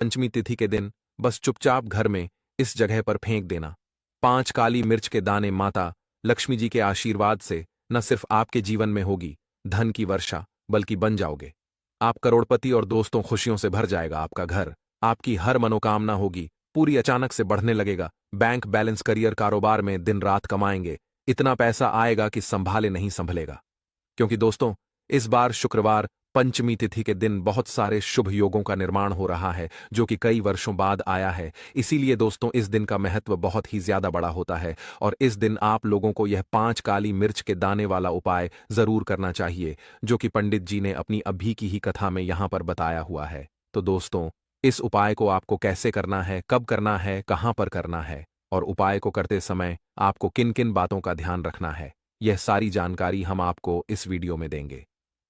पंचमी तिथि के दिन बस चुपचाप घर में इस जगह पर फेंक देना। 5 काली मिर्च के दाने माता लक्ष्मी जी के आशीर्वाद से न सिर्फ आपके जीवन में होगी धन की वर्षा, बल्कि बन जाओगे आप करोड़पति और दोस्तों खुशियों से भर जाएगा आपका घर। आपकी हर मनोकामना होगी पूरी, अचानक से बढ़ने लगेगा बैंक बैलेंस, करियर, कारोबार में दिन रात कमाएंगे, इतना पैसा आएगा कि संभाले नहीं संभलेगा। क्योंकि दोस्तों, इस बार शुक्रवार पंचमी तिथि के दिन बहुत सारे शुभ योगों का निर्माण हो रहा है जो कि कई वर्षों बाद आया है। इसीलिए दोस्तों, इस दिन का महत्व बहुत ही ज्यादा बड़ा होता है और इस दिन आप लोगों को यह 5 काली मिर्च के दाने वाला उपाय जरूर करना चाहिए, जो कि पंडित जी ने अपनी अभी की ही कथा में यहां पर बताया हुआ है। तो दोस्तों, इस उपाय को आपको कैसे करना है, कब करना है, कहां पर करना है और उपाय को करते समय आपको किन किन बातों का ध्यान रखना है, यह सारी जानकारी हम आपको इस वीडियो में देंगे।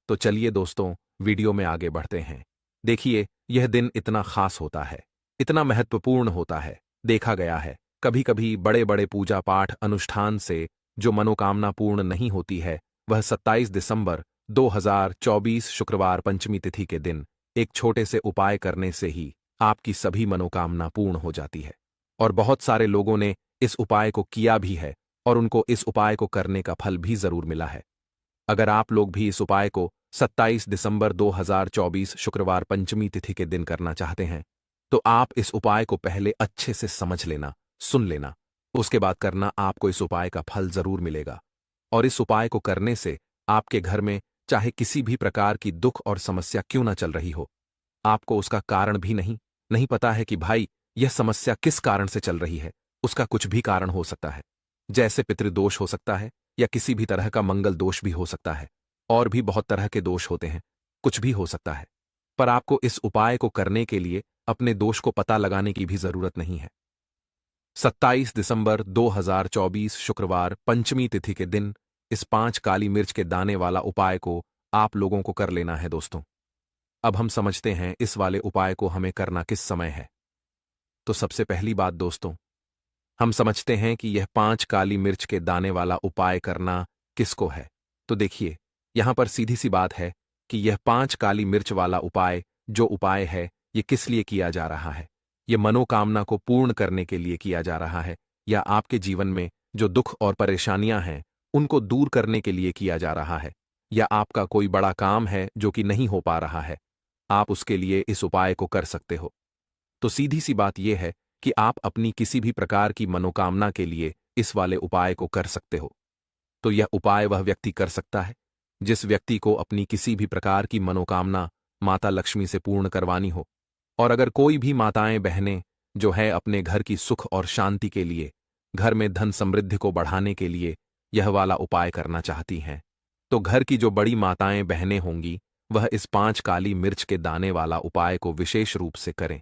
तो चलिए दोस्तों, वीडियो में आगे बढ़ते हैं। देखिए, यह दिन इतना खास होता है, इतना महत्वपूर्ण होता है। देखा गया है कभी कभी बड़े बड़े पूजा पाठ अनुष्ठान से जो मनोकामना पूर्ण नहीं होती है, वह 27 दिसंबर 2024 शुक्रवार पंचमी तिथि के दिन एक छोटे से उपाय करने से ही आपकी सभी मनोकामना पूर्ण हो जाती है। और बहुत सारे लोगों ने इस उपाय को किया भी है और उनको इस उपाय को करने का फल भी जरूर मिला है। अगर आप लोग भी इस उपाय को 27 दिसंबर 2024 शुक्रवार पंचमी तिथि के दिन करना चाहते हैं, तो आप इस उपाय को पहले अच्छे से समझ लेना, सुन लेना, उसके बाद करना, आपको इस उपाय का फल जरूर मिलेगा। और इस उपाय को करने से आपके घर में चाहे किसी भी प्रकार की दुख और समस्या क्यों ना चल रही हो, आपको उसका कारण भी नहीं पता है कि भाई यह समस्या किस कारण से चल रही है, उसका कुछ भी कारण हो सकता है। जैसे पितृदोष हो सकता है या किसी भी तरह का मंगल दोष भी हो सकता है, और भी बहुत तरह के दोष होते हैं, कुछ भी हो सकता है। पर आपको इस उपाय को करने के लिए अपने दोष को पता लगाने की भी जरूरत नहीं है। 27 दिसंबर 2024 शुक्रवार पंचमी तिथि के दिन इस 5 काली मिर्च के दाने वाला उपाय को आप लोगों को कर लेना है दोस्तों। अब हम समझते हैं इस वाले उपाय को हमें करना किस समय है। तो सबसे पहली बात दोस्तों, हम समझते हैं कि यह 5 काली मिर्च के दाने वाला उपाय करना किसको है। तो देखिए, यहां पर सीधी सी बात है कि यह 5 काली मिर्च वाला उपाय जो उपाय है, ये किस लिए किया जा रहा है। यह मनोकामना को पूर्ण करने के लिए किया जा रहा है, या आपके जीवन में जो दुख और परेशानियां हैं उनको दूर करने के लिए किया जा रहा है, या आपका कोई बड़ा काम है जो कि नहीं हो पा रहा है, आप उसके लिए इस उपाय को कर सकते हो। तो सीधी सी बात यह है कि आप अपनी किसी भी प्रकार की मनोकामना के लिए इस वाले उपाय को कर सकते हो। तो यह उपाय वह व्यक्ति कर सकता है जिस व्यक्ति को अपनी किसी भी प्रकार की मनोकामना माता लक्ष्मी से पूर्ण करवानी हो। और अगर कोई भी माताएं बहनें जो है अपने घर की सुख और शांति के लिए, घर में धन समृद्धि को बढ़ाने के लिए यह वाला उपाय करना चाहती हैं, तो घर की जो बड़ी माताएं बहनें होंगी वह इस 5 काली मिर्च के दाने वाला उपाय को विशेष रूप से करें।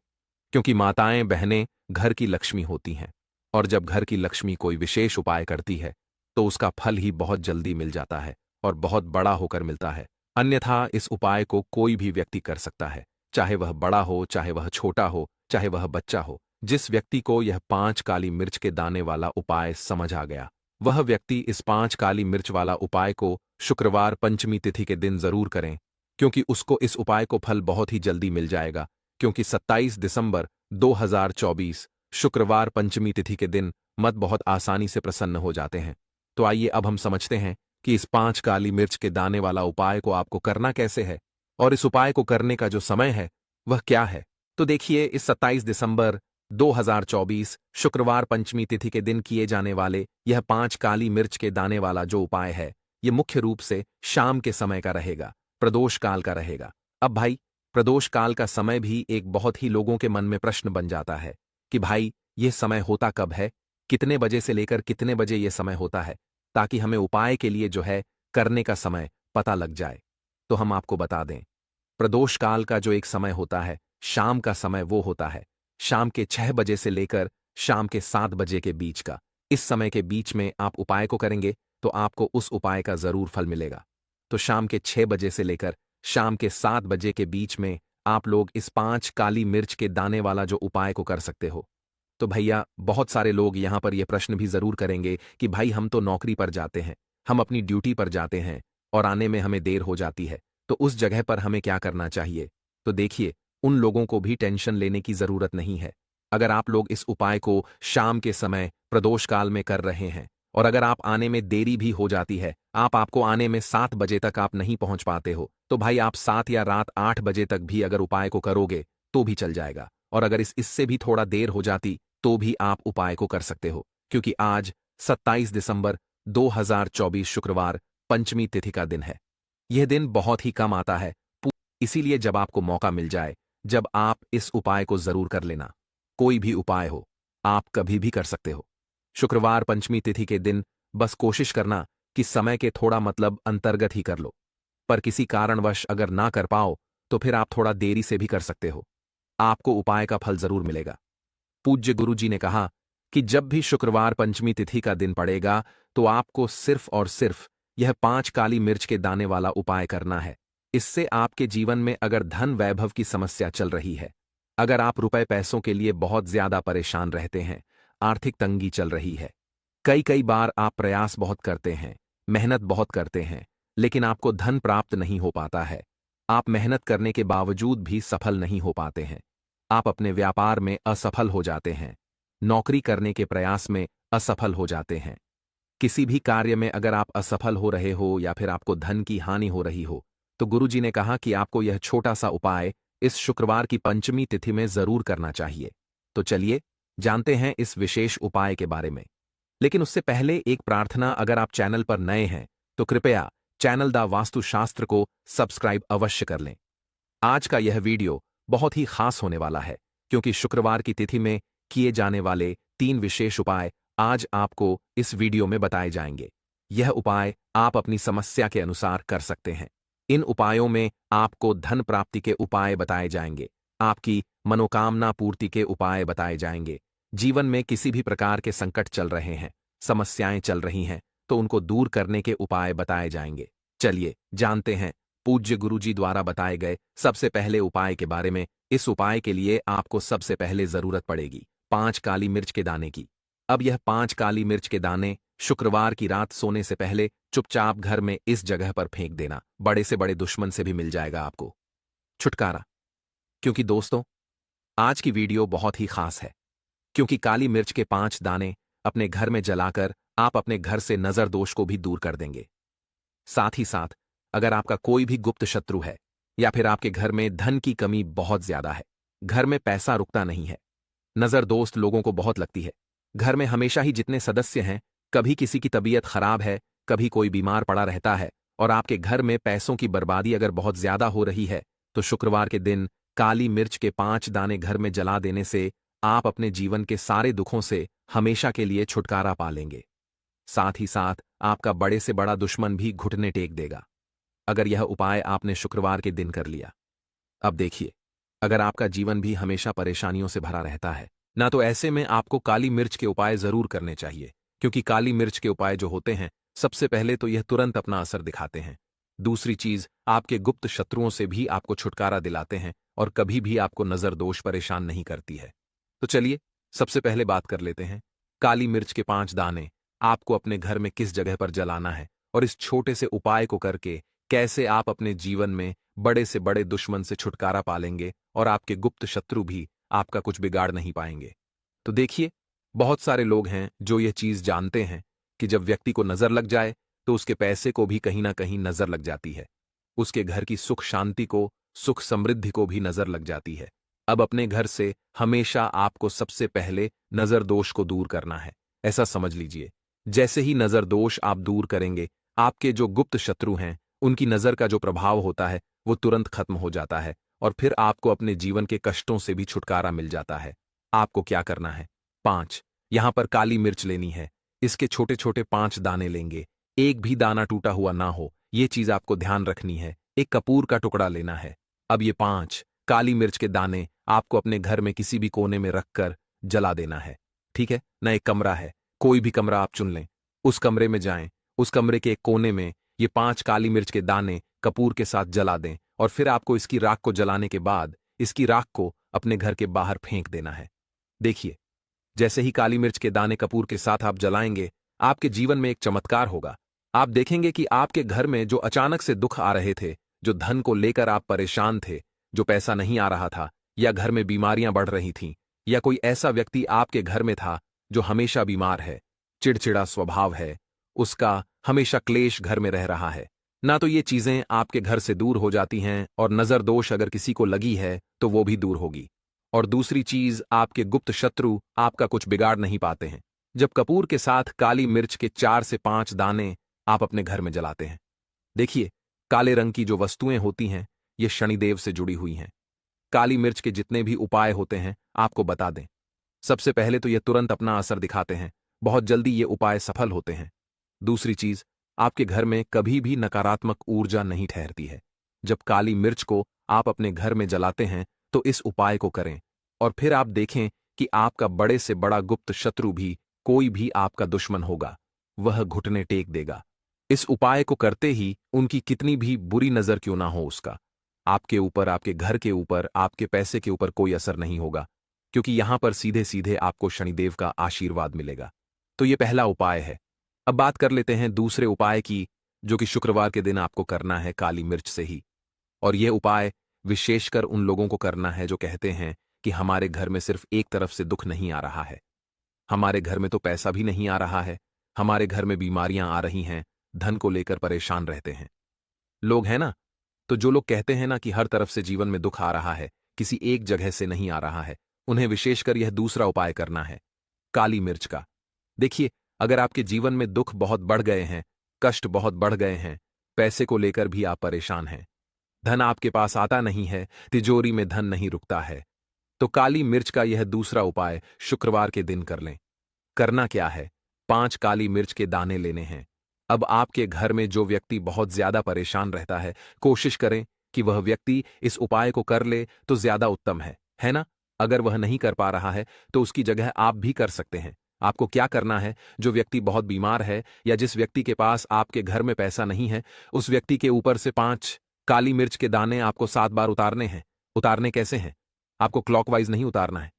क्योंकि माताएं बहनें घर की लक्ष्मी होती हैं, और जब घर की लक्ष्मी कोई विशेष उपाय करती है तो उसका फल ही बहुत जल्दी मिल जाता है और बहुत बड़ा होकर मिलता है। अन्यथा इस उपाय को कोई भी व्यक्ति कर सकता है, चाहे वह बड़ा हो, चाहे वह छोटा हो, चाहे वह बच्चा हो। जिस व्यक्ति को यह 5 काली मिर्च के दाने वाला उपाय समझ आ गया, वह व्यक्ति इस 5 काली मिर्च वाला उपाय को शुक्रवार पंचमी तिथि के दिन जरूर करें, क्योंकि उसको इस उपाय को फल बहुत ही जल्दी मिल जाएगा। क्योंकि 27 दिसंबर 2024 शुक्रवार पंचमी तिथि के दिन मत बहुत आसानी से प्रसन्न हो जाते हैं। तो आइए अब हम समझते हैं कि इस 5 काली मिर्च के दाने वाला उपाय को आपको करना कैसे है, और इस उपाय को करने का जो समय है वह क्या है। तो देखिए, इस 27 दिसंबर 2024 शुक्रवार पंचमी तिथि के दिन किए जाने वाले यह 5 काली मिर्च के दाने वाला जो उपाय है, यह मुख्य रूप से शाम के समय का रहेगा, प्रदोष काल का रहेगा। अब भाई, प्रदोष काल का समय भी एक बहुत ही लोगों के मन में प्रश्न बन जाता है कि भाई यह समय होता कब है, कितने बजे से लेकर कितने बजे यह समय होता है, ताकि हमें उपाय के लिए जो है करने का समय पता लग जाए। तो हम आपको बता दें, प्रदोष काल का जो एक समय होता है, शाम का समय, वो होता है शाम के 6 बजे से लेकर शाम के 7 बजे के बीच का। इस समय के बीच में आप उपाय को करेंगे तो आपको उस उपाय का जरूर फल मिलेगा। तो शाम के 6 बजे से लेकर शाम के 7 बजे के बीच में आप लोग इस 5 काली मिर्च के दाने वाला जो उपाय को कर सकते हो। तो भैया, बहुत सारे लोग यहां पर यह प्रश्न भी जरूर करेंगे कि भाई हम तो नौकरी पर जाते हैं, हम अपनी ड्यूटी पर जाते हैं और आने में हमें देर हो जाती है, तो उस जगह पर हमें क्या करना चाहिए। तो देखिए, उन लोगों को भी टेंशन लेने की जरूरत नहीं है। अगर आप लोग इस उपाय को शाम के समय प्रदोष काल में कर रहे हैं और अगर आप आने में देरी भी हो जाती है, आपको आने में 7 बजे तक आप नहीं पहुंच पाते हो, तो भाई आप 7 या रात 8 बजे तक भी अगर उपाय को करोगे तो भी चल जाएगा। और अगर इससे भी थोड़ा देर हो जाती तो भी आप उपाय को कर सकते हो, क्योंकि आज 27 दिसंबर 2024 शुक्रवार पंचमी तिथि का दिन है। यह दिन बहुत ही कम आता है, इसीलिए जब आपको मौका मिल जाए, जब आप इस उपाय को जरूर कर लेना। कोई भी उपाय हो, आप कभी भी कर सकते हो। शुक्रवार पंचमी तिथि के दिन बस कोशिश करना कि समय के थोड़ा मतलब अंतर्गत ही कर लो, पर किसी कारणवश अगर ना कर पाओ तो फिर आप थोड़ा देरी से भी कर सकते हो। आपको उपाय का फल जरूर मिलेगा। पूज्य गुरुजी ने कहा कि जब भी शुक्रवार पंचमी तिथि का दिन पड़ेगा तो आपको सिर्फ और सिर्फ यह 5 काली मिर्च के दाने वाला उपाय करना है। इससे आपके जीवन में अगर धन वैभव की समस्या चल रही है, अगर आप रुपए पैसों के लिए बहुत ज्यादा परेशान रहते हैं, आर्थिक तंगी चल रही है, कई कई बार आप प्रयास बहुत करते हैं, मेहनत बहुत करते हैं, लेकिन आपको धन प्राप्त नहीं हो पाता है, आप मेहनत करने के बावजूद भी सफल नहीं हो पाते हैं, आप अपने व्यापार में असफल हो जाते हैं, नौकरी करने के प्रयास में असफल हो जाते हैं, किसी भी कार्य में अगर आप असफल हो रहे हो या फिर आपको धन की हानि हो रही हो, तो गुरुजी ने कहा कि आपको यह छोटा सा उपाय इस शुक्रवार की पंचमी तिथि में जरूर करना चाहिए। तो चलिए जानते हैं इस विशेष उपाय के बारे में। लेकिन उससे पहले एक प्रार्थना, अगर आप चैनल पर नए हैं तो कृपया चैनल दा वास्तुशास्त्र को सब्सक्राइब अवश्य कर लें। आज का यह वीडियो बहुत ही खास होने वाला है, क्योंकि शुक्रवार की तिथि में किए जाने वाले 3 विशेष उपाय आज आपको इस वीडियो में बताए जाएंगे। यह उपाय आप अपनी समस्या के अनुसार कर सकते हैं। इन उपायों में आपको धन प्राप्ति के उपाय बताए जाएंगे, आपकी मनोकामना पूर्ति के उपाय बताए जाएंगे। जीवन में किसी भी प्रकार के संकट चल रहे हैं, समस्याएं चल रही हैं, तो उनको दूर करने के उपाय बताए जाएंगे। चलिए जानते हैं पूज्य गुरुजी द्वारा बताए गए सबसे पहले उपाय के बारे में। इस उपाय के लिए आपको सबसे पहले जरूरत पड़ेगी 5 काली मिर्च के दाने की। अब यह 5 काली मिर्च के दाने शुक्रवार की रात सोने से पहले चुपचाप घर में इस जगह पर फेंक देना। बड़े से बड़े दुश्मन से भी मिल जाएगा आपको छुटकारा। क्योंकि दोस्तों, आज की वीडियो बहुत ही खास है, क्योंकि काली मिर्च के 5 दाने अपने घर में जलाकर आप अपने घर से नजर दोष को भी दूर कर देंगे। साथ ही साथ अगर आपका कोई भी गुप्त शत्रु है या फिर आपके घर में धन की कमी बहुत ज्यादा है, घर में पैसा रुकता नहीं है, नजर दोस्त लोगों को बहुत लगती है, घर में हमेशा ही जितने सदस्य हैं, कभी किसी की तबीयत खराब है, कभी कोई बीमार पड़ा रहता है और आपके घर में पैसों की बर्बादी अगर बहुत ज्यादा हो रही है, तो शुक्रवार के दिन काली मिर्च के 5 दाने घर में जला देने से आप अपने जीवन के सारे दुखों से हमेशा के लिए छुटकारा पा लेंगे। साथ ही साथ आपका बड़े से बड़ा दुश्मन भी घुटने टेक देगा, अगर यह उपाय आपने शुक्रवार के दिन कर लिया। अब देखिए, अगर आपका जीवन भी हमेशा परेशानियों से भरा रहता है ना, तो ऐसे में आपको काली मिर्च के उपाय जरूर करने चाहिए, क्योंकि काली मिर्च के उपाय जो होते हैं, सबसे पहले तो यह तुरंत अपना असर दिखाते हैं। दूसरी चीज, आपके गुप्त शत्रुओं से भी आपको छुटकारा दिलाते हैं और कभी भी आपको नजर दोष परेशान नहीं करती है। तो चलिए सबसे पहले बात कर लेते हैं, काली मिर्च के 5 दाने आपको अपने घर में किस जगह पर जलाना है और इस छोटे से उपाय को करके कैसे आप अपने जीवन में बड़े से बड़े दुश्मन से छुटकारा पालेंगे और आपके गुप्त शत्रु भी आपका कुछ बिगाड़ नहीं पाएंगे। तो देखिए, बहुत सारे लोग हैं जो ये चीज जानते हैं कि जब व्यक्ति को नजर लग जाए तो उसके पैसे को भी कहीं ना कहीं नजर लग जाती है, उसके घर की सुख शांति को, सुख समृद्धि को भी नजर लग जाती है। अब अपने घर से हमेशा आपको सबसे पहले नजर दोष को दूर करना है। ऐसा समझ लीजिए, जैसे ही नजर दोष आप दूर करेंगे, आपके जो गुप्त शत्रु हैं उनकी नजर का जो प्रभाव होता है वो तुरंत खत्म हो जाता है और फिर आपको अपने जीवन के कष्टों से भी छुटकारा मिल जाता है। आपको क्या करना है, 5 यहां पर काली मिर्च लेनी है, इसके छोटे छोटे 5 दाने लेंगे, एक भी दाना टूटा हुआ ना हो, ये चीज आपको ध्यान रखनी है। एक कपूर का टुकड़ा लेना है। अब ये 5 काली मिर्च के दाने आपको अपने घर में किसी भी कोने में रखकर जला देना है। ठीक है ना, एक कमरा है, कोई भी कमरा आप चुन लें, उस कमरे में जाएं, उस कमरे के एक कोने में ये 5 काली मिर्च के दाने कपूर के साथ जला दें और फिर आपको इसकी राख को जलाने के बाद इसकी राख को अपने घर के बाहर फेंक देना है। देखिए, जैसे ही काली मिर्च के दाने कपूर के साथ आप जलाएंगे, आपके जीवन में एक चमत्कार होगा। आप देखेंगे कि आपके घर में जो अचानक से दुख आ रहे थे, जो धन को लेकर आप परेशान थे, जो पैसा नहीं आ रहा था, या घर में बीमारियां बढ़ रही थीं, या कोई ऐसा व्यक्ति आपके घर में था जो हमेशा बीमार है, चिड़चिड़ा स्वभाव है, उसका हमेशा क्लेश घर में रह रहा है, ना तो ये चीजें आपके घर से दूर हो जाती हैं, और नजर दोष अगर किसी को लगी है तो वो भी दूर होगी। और दूसरी चीज, आपके गुप्त शत्रु आपका कुछ बिगाड़ नहीं पाते हैं। जब कपूर के साथ काली मिर्च के 4 से 5 दाने आप अपने घर में जलाते हैं, देखिए, काले रंग की जो वस्तुएं होती हैं ये शनिदेव से जुड़ी हुई हैं। काली मिर्च के जितने भी उपाय होते हैं आपको बता दें। सबसे पहले तो ये तुरंत अपना असर दिखाते हैं, बहुत जल्दी ये उपाय सफल होते हैं। दूसरी चीज, आपके घर में कभी भी नकारात्मक ऊर्जा नहीं ठहरती है। जब काली मिर्च को आप अपने घर में जलाते हैं तो इस उपाय को करें, और फिर आप देखें कि आपका बड़े से बड़ा गुप्त शत्रु भी, कोई भी आपका दुश्मन होगा, वह घुटने टेक देगा। इस उपाय को करते ही उनकी कितनी भी बुरी नजर क्यों ना हो, उसका आपके ऊपर, आपके घर के ऊपर, आपके पैसे के ऊपर कोई असर नहीं होगा, क्योंकि यहां पर सीधे सीधे आपको शनिदेव का आशीर्वाद मिलेगा। तो ये पहला उपाय है। अब बात कर लेते हैं दूसरे उपाय की, जो कि शुक्रवार के दिन आपको करना है काली मिर्च से ही। और यह उपाय विशेषकर उन लोगों को करना है जो कहते हैं कि हमारे घर में सिर्फ एक तरफ से दुख नहीं आ रहा है, हमारे घर में तो पैसा भी नहीं आ रहा है, हमारे घर में बीमारियां आ रही हैं, धन को लेकर परेशान रहते हैं लोग, है ना। तो जो लोग कहते हैं ना कि हर तरफ से जीवन में दुख आ रहा है, किसी एक जगह से नहीं आ रहा है, उन्हें विशेषकर यह दूसरा उपाय करना है, काली मिर्च का। देखिए, अगर आपके जीवन में दुख बहुत बढ़ गए हैं, कष्ट बहुत बढ़ गए हैं, पैसे को लेकर भी आप परेशान हैं, धन आपके पास आता नहीं है, तिजोरी में धन नहीं रुकता है, तो काली मिर्च का यह दूसरा उपाय शुक्रवार के दिन कर लें। करना क्या है, 5 काली मिर्च के दाने लेने हैं। अब आपके घर में जो व्यक्ति बहुत ज्यादा परेशान रहता है, कोशिश करें कि वह व्यक्ति इस उपाय को कर ले तो ज्यादा उत्तम है ना। अगर वह नहीं कर पा रहा है तो उसकी जगह आप भी कर सकते हैं। आपको क्या करना है, जो व्यक्ति बहुत बीमार है या जिस व्यक्ति के पास आपके घर में पैसा नहीं है, उस व्यक्ति के ऊपर से 5 काली मिर्च के दाने आपको 7 बार उतारने हैं। उतारने कैसे हैं, आपको क्लॉकवाइज नहीं उतारना है,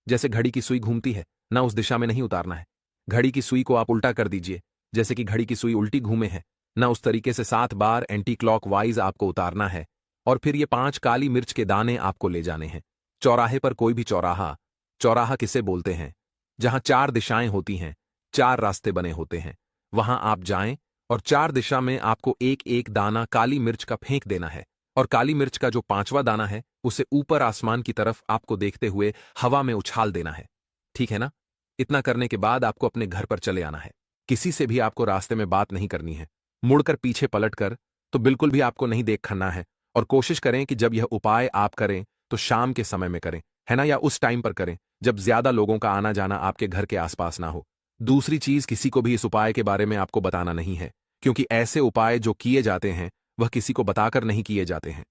जैसे घड़ी की सुई घूमती है ना, उस दिशा में नहीं उतारना है। घड़ी की सुई को आप उल्टा कर दीजिए, जैसे कि घड़ी की सुई उल्टी घूमे है ना, उस तरीके से 7 बार एंटी क्लॉकवाइज आपको उतारना है। और फिर ये 5 काली मिर्च के दाने आपको ले जाने हैं चौराहे पर। कोई भी चौराहा, चौराहा किसे बोलते हैं, जहां 4 दिशाएं होती हैं, 4 रास्ते बने होते हैं, वहां आप जाएं और 4 दिशा में आपको एक एक दाना काली मिर्च का फेंक देना है। और काली मिर्च का जो 5वां दाना है उसे ऊपर आसमान की तरफ आपको देखते हुए हवा में उछाल देना है। ठीक है ना। इतना करने के बाद आपको अपने घर पर चले आना है। किसी से भी आपको रास्ते में बात नहीं करनी है, मुड़कर पीछे पलटकर तो बिल्कुल भी आपको नहीं देखना है। और कोशिश करें कि जब यह उपाय आप करें तो शाम के समय में करें, है ना, या उस टाइम पर करें जब ज्यादा लोगों का आना जाना आपके घर के आसपास ना हो। दूसरी चीज, किसी को भी इस उपाय के बारे में आपको बताना नहीं है, क्योंकि ऐसे उपाय जो किए जाते हैं वह किसी को बताकर नहीं किए जाते हैं,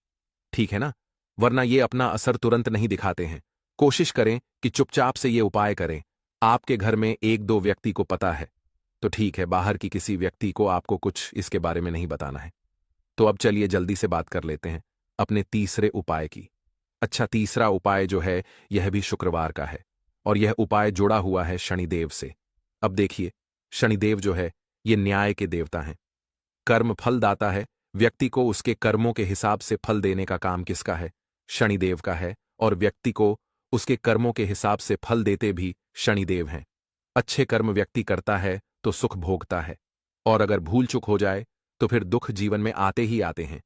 ठीक है ना, वरना ये अपना असर तुरंत नहीं दिखाते हैं। कोशिश करें कि चुपचाप से ये उपाय करें। आपके घर में 1-2 व्यक्ति को पता है तो ठीक है, बाहर की किसी व्यक्ति को आपको कुछ इसके बारे में नहीं बताना है। तो अब चलिए जल्दी से बात कर लेते हैं अपने तीसरे उपाय की। अच्छा, तीसरा उपाय जो है यह भी शुक्रवार का है, और यह उपाय जुड़ा हुआ है शनिदेव से। अब देखिए, शनिदेव जो है ये न्याय के देवता हैं, कर्म फल दाता है। व्यक्ति को उसके कर्मों के हिसाब से फल देने का काम किसका है, शनिदेव का है। और व्यक्ति को उसके कर्मों के हिसाब से फल देते भी शनिदेव हैं। अच्छे कर्म व्यक्ति करता है तो सुख भोगता है, और अगर भूल चूक हो जाए तो फिर दुख जीवन में आते ही आते हैं,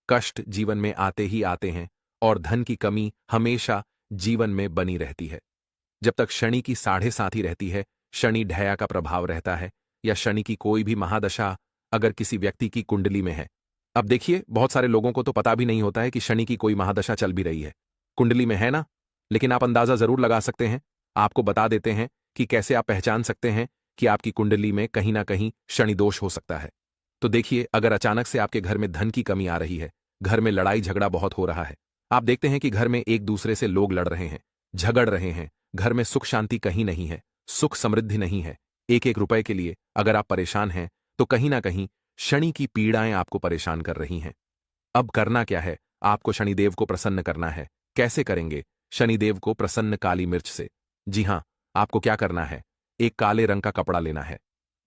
कष्ट जीवन में आते ही आते हैं, और धन की कमी हमेशा जीवन में बनी रहती है। जब तक शनि की 7.5 रहती है, शनि ढया का प्रभाव रहता है, या शनि की कोई भी महादशा अगर किसी व्यक्ति की कुंडली में है। अब देखिए, बहुत सारे लोगों को तो पता भी नहीं होता है कि शनि की कोई महादशा चल भी रही है, कुंडली में है ना, लेकिन आप अंदाजा जरूर लगा सकते हैं। आपको बता देते हैं कि कैसे आप पहचान सकते हैं कि आपकी कुंडली में कहीं ना कहीं शनि दोष हो सकता है। तो देखिए, अगर अचानक से आपके घर में धन की कमी आ रही है, घर में लड़ाई झगड़ा बहुत हो रहा है, आप देखते हैं कि घर में एक दूसरे से लोग लड़ रहे हैं, झगड़ रहे हैं, घर में सुख शांति कहीं नहीं है, सुख समृद्धि नहीं है, एक एक रुपए के लिए अगर आप परेशान हैं तो कहीं ना कहीं शनि की पीड़ाएं आपको परेशान कर रही हैं। अब करना क्या है, आपको शनिदेव को प्रसन्न करना है। कैसे करेंगे, शनिदेव को प्रसन्न काली मिर्च से। जी हां, आपको क्या करना है, एक काले रंग का कपड़ा लेना है,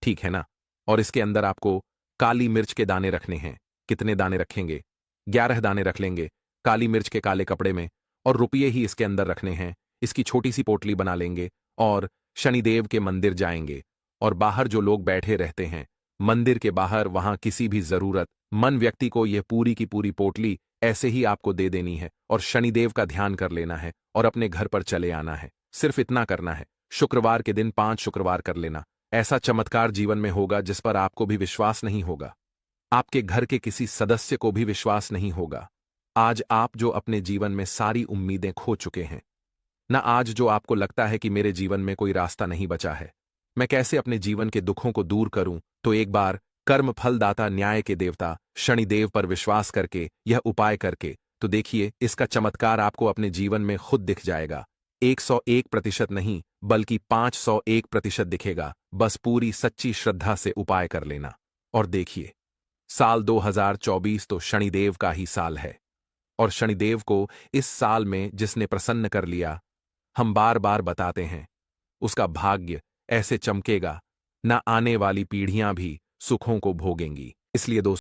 ठीक है ना, और इसके अंदर आपको काली मिर्च के दाने रखने हैं। कितने दाने रखेंगे, 11 दाने रख लेंगे काली मिर्च के काले कपड़े में, और रुपये ही इसके अंदर रखने हैं। इसकी छोटी सी पोटली बना लेंगे और शनिदेव के मंदिर जाएंगे। और बाहर जो लोग बैठे रहते हैं मंदिर के बाहर, वहां किसी भी जरूरत मन व्यक्ति को यह पूरी की पूरी पोटली ऐसे ही आपको दे देनी है और शनिदेव का ध्यान कर लेना है और अपने घर पर चले आना है। सिर्फ इतना करना है। शुक्रवार के दिन 5 शुक्रवार कर लेना। ऐसा चमत्कार जीवन में होगा जिस पर आपको भी विश्वास नहीं होगा, आपके घर के किसी सदस्य को भी विश्वास नहीं होगा। आज आप जो अपने जीवन में सारी उम्मीदें खो चुके हैं, न आज जो आपको लगता है कि मेरे जीवन में कोई रास्ता नहीं बचा है, मैं कैसे अपने जीवन के दुखों को दूर करूं, तो एक बार कर्म फलदाता न्याय के देवता शनिदेव पर विश्वास करके यह उपाय करके तो देखिए, इसका चमत्कार आपको अपने जीवन में खुद दिख जाएगा। 101% नहीं बल्कि 501% दिखेगा। बस पूरी सच्ची श्रद्धा से उपाय कर लेना और देखिए, साल 2024 तो शनिदेव का ही साल है और शनिदेव को इस साल में जिसने प्रसन्न कर लिया, हम बार बार बताते हैं, उसका भाग्य ऐसे चमकेगा, न आने वाली पीढ़ियां भी सुखों को भोगेंगी। इसलिए दोस्तों,